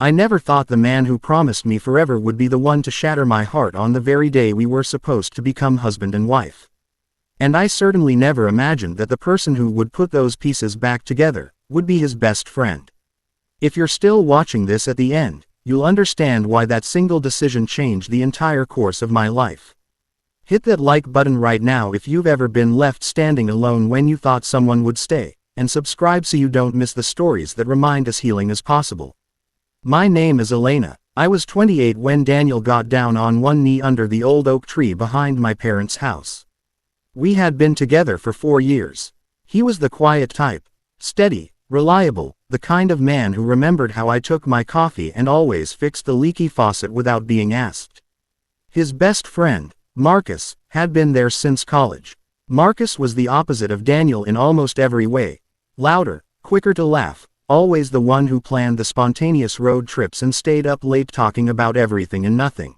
I never thought the man who promised me forever would be the one to shatter my heart on the very day we were supposed to become husband and wife. And I certainly never imagined that the person who would put those pieces back together would be his best friend. If you're still watching this at the end, you'll understand why that single decision changed the entire course of my life. Hit that like button right now if you've ever been left standing alone when you thought someone would stay, and subscribe so you don't miss the stories that remind us healing is possible. My name is Elena. I was 28 when Daniel got down on one knee under the old oak tree behind my parents' house. We had been together for 4 years. He was the quiet type, steady, reliable, the kind of man who remembered how I took my coffee and always fixed the leaky faucet without being asked. His best friend, Marcus, had been there since college. Marcus was the opposite of Daniel in almost every way. Louder, quicker to laugh, always the one who planned the spontaneous road trips and stayed up late talking about everything and nothing.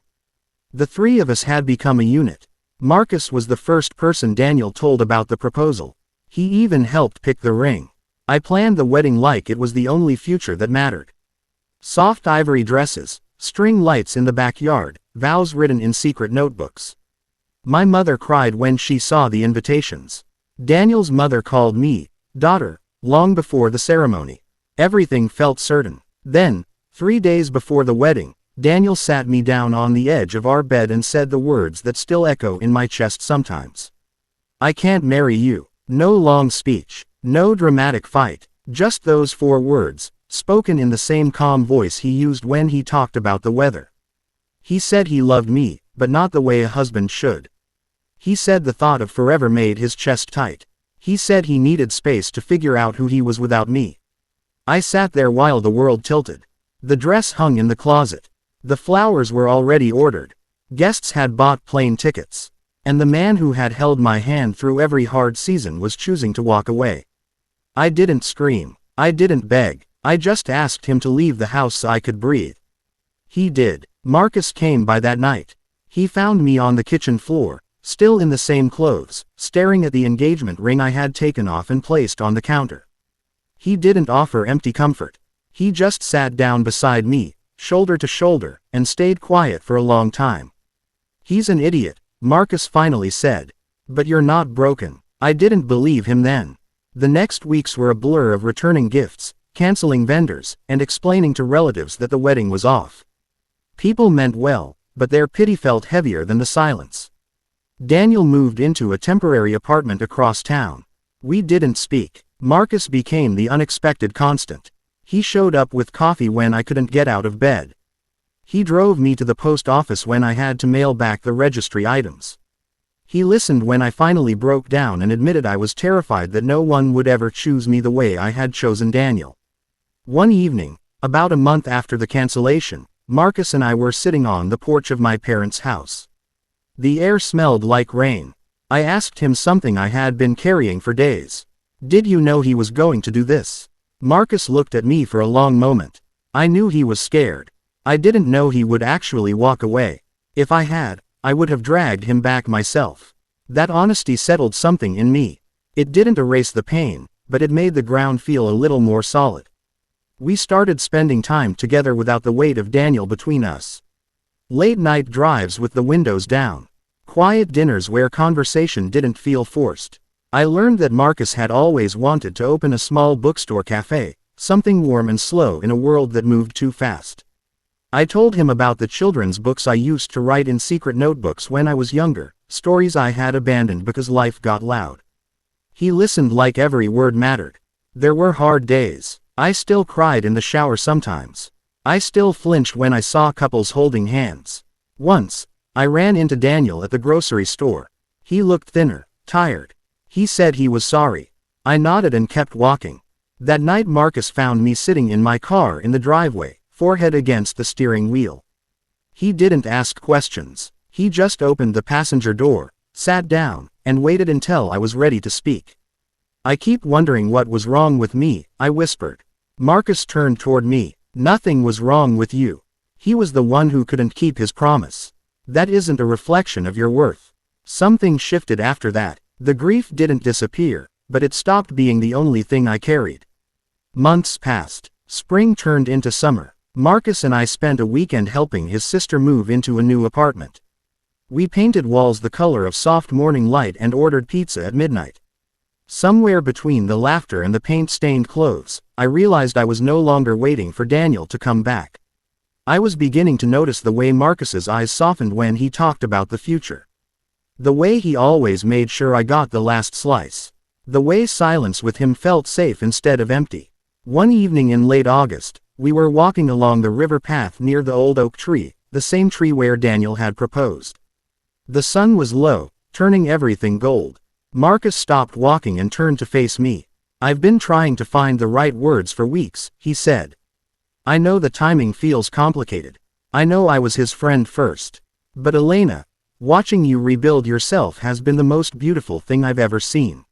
The three of us had become a unit. Marcus was the first person Daniel told about the proposal. He even helped pick the ring. I planned the wedding like it was the only future that mattered. Soft ivory dresses, string lights in the backyard, vows written in secret notebooks. My mother cried when she saw the invitations. Daniel's mother called me daughter long before the ceremony. Everything felt certain. Then, 3 days before the wedding, Daniel sat me down on the edge of our bed and said the words that still echo in my chest sometimes. I can't marry you. No long speech. No dramatic fight. Just those 4 words, spoken in the same calm voice he used when he talked about the weather. He said he loved me, but not the way a husband should. He said the thought of forever made his chest tight. He said he needed space to figure out who he was without me. I sat there while the world tilted. The dress hung in the closet. The flowers were already ordered. Guests had bought plane tickets. And the man who had held my hand through every hard season was choosing to walk away. I didn't scream. I didn't beg. I just asked him to leave the house so I could breathe. He did. Marcus came by that night. He found me on the kitchen floor, still in the same clothes, staring at the engagement ring I had taken off and placed on the counter. He didn't offer empty comfort. He just sat down beside me, shoulder to shoulder, and stayed quiet for a long time. He's an idiot, Marcus finally said. But you're not broken. I didn't believe him then. The next weeks were a blur of returning gifts, canceling vendors, and explaining to relatives that the wedding was off. People meant well, but their pity felt heavier than the silence. Daniel moved into a temporary apartment across town. We didn't speak. Marcus became the unexpected constant. He showed up with coffee when I couldn't get out of bed. He drove me to the post office when I had to mail back the registry items. He listened when I finally broke down and admitted I was terrified that no one would ever choose me the way I had chosen Daniel. One evening, about a month after the cancellation, Marcus and I were sitting on the porch of my parents' house. The air smelled like rain. I asked him something I had been carrying for days. Did you know he was going to do this? Marcus looked at me for a long moment. I knew he was scared. I didn't know he would actually walk away. If I had, I would have dragged him back myself. That honesty settled something in me. It didn't erase the pain, but it made the ground feel a little more solid. We started spending time together without the weight of Daniel between us. Late-night drives with the windows down. Quiet dinners where conversation didn't feel forced. I learned that Marcus had always wanted to open a small bookstore cafe, something warm and slow in a world that moved too fast. I told him about the children's books I used to write in secret notebooks when I was younger, stories I had abandoned because life got loud. He listened like every word mattered. There were hard days. I still cried in the shower sometimes. I still flinched when I saw couples holding hands. Once, I ran into Daniel at the grocery store. He looked thinner, tired. He said he was sorry. I nodded and kept walking. That night Marcus found me sitting in my car in the driveway, forehead against the steering wheel. He didn't ask questions. He just opened the passenger door, sat down, and waited until I was ready to speak. I keep wondering what was wrong with me, I whispered. Marcus turned toward me. Nothing was wrong with you. He was the one who couldn't keep his promise. That isn't a reflection of your worth. Something shifted after that. The grief didn't disappear, but it stopped being the only thing I carried. Months passed. Spring turned into summer. Marcus and I spent a weekend helping his sister move into a new apartment. We painted walls the color of soft morning light and ordered pizza at midnight. Somewhere between the laughter and the paint-stained clothes, I realized I was no longer waiting for Daniel to come back. I was beginning to notice the way Marcus's eyes softened when he talked about the future. The way he always made sure I got the last slice. The way silence with him felt safe instead of empty. One evening in late August, we were walking along the river path near the old oak tree, the same tree where Daniel had proposed. The sun was low, turning everything gold. Marcus stopped walking and turned to face me. "I've been trying to find the right words for weeks," he said. "I know the timing feels complicated. I know I was his friend first. But Elena, watching you rebuild yourself has been the most beautiful thing I've ever seen.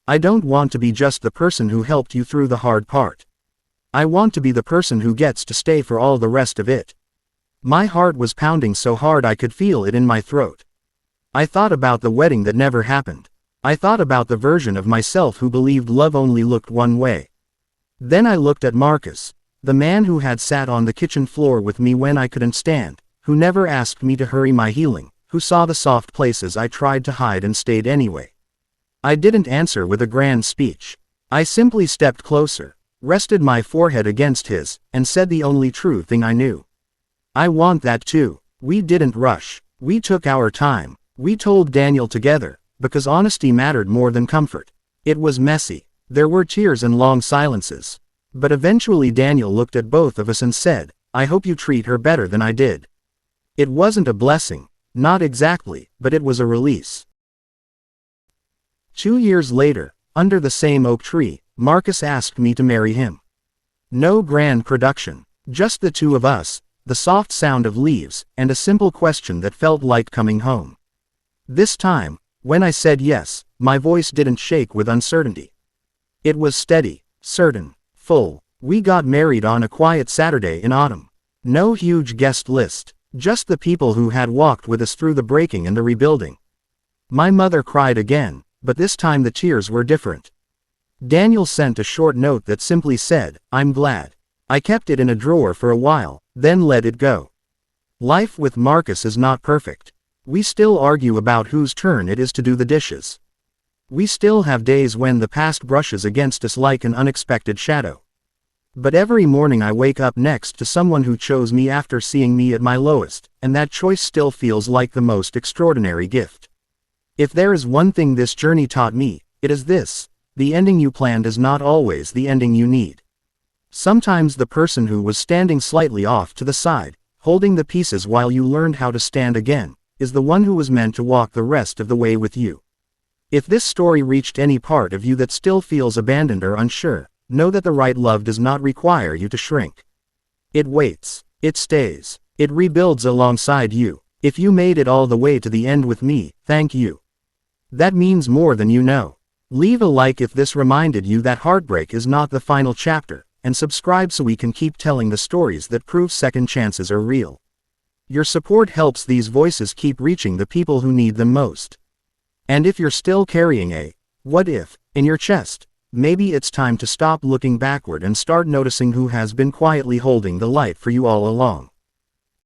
I don't want to be just the person who helped you through the hard part. I want to be the person who gets to stay for all the rest of it." My heart was pounding so hard I could feel it in my throat. I thought about the wedding that never happened. I thought about the version of myself who believed love only looked one way. Then I looked at Marcus, the man who had sat on the kitchen floor with me when I couldn't stand, who never asked me to hurry my healing, who saw the soft places I tried to hide and stayed anyway. I didn't answer with a grand speech. I simply stepped closer, rested my forehead against his, and said the only true thing I knew. "I want that too." We didn't rush. We took our time. We told Daniel together, because honesty mattered more than comfort. It was messy. There were tears and long silences. But eventually Daniel looked at both of us and said, "I hope you treat her better than I did." It wasn't a blessing. Not exactly, but it was a release. 2 years later, under the same oak tree, Marcus asked me to marry him. No grand production. Just the two of us, the soft sound of leaves, and a simple question that felt like coming home. This time, when I said yes, my voice didn't shake with uncertainty. It was steady, certain, full. We got married on a quiet Saturday in autumn. No huge guest list, just the people who had walked with us through the breaking and the rebuilding. My mother cried again, but this time the tears were different. Daniel sent a short note that simply said, "I'm glad." I kept it in a drawer for a while, then let it go. Life with Marcus is not perfect. We still argue about whose turn it is to do the dishes. We still have days when the past brushes against us like an unexpected shadow. But every morning I wake up next to someone who chose me after seeing me at my lowest, and that choice still feels like the most extraordinary gift. If there is one thing this journey taught me, it is this: the ending you planned is not always the ending you need. Sometimes the person who was standing slightly off to the side, holding the pieces while you learned how to stand again, is the one who was meant to walk the rest of the way with you. If this story reached any part of you that still feels abandoned or unsure, know that the right love does not require you to shrink. It waits, it stays, it rebuilds alongside you. If you made it all the way to the end with me, thank you. That means more than you know. Leave a like if this reminded you that heartbreak is not the final chapter, and subscribe so we can keep telling the stories that prove second chances are real. Your support helps these voices keep reaching the people who need them most. And if you're still carrying a "what if" in your chest, maybe it's time to stop looking backward and start noticing who has been quietly holding the light for you all along.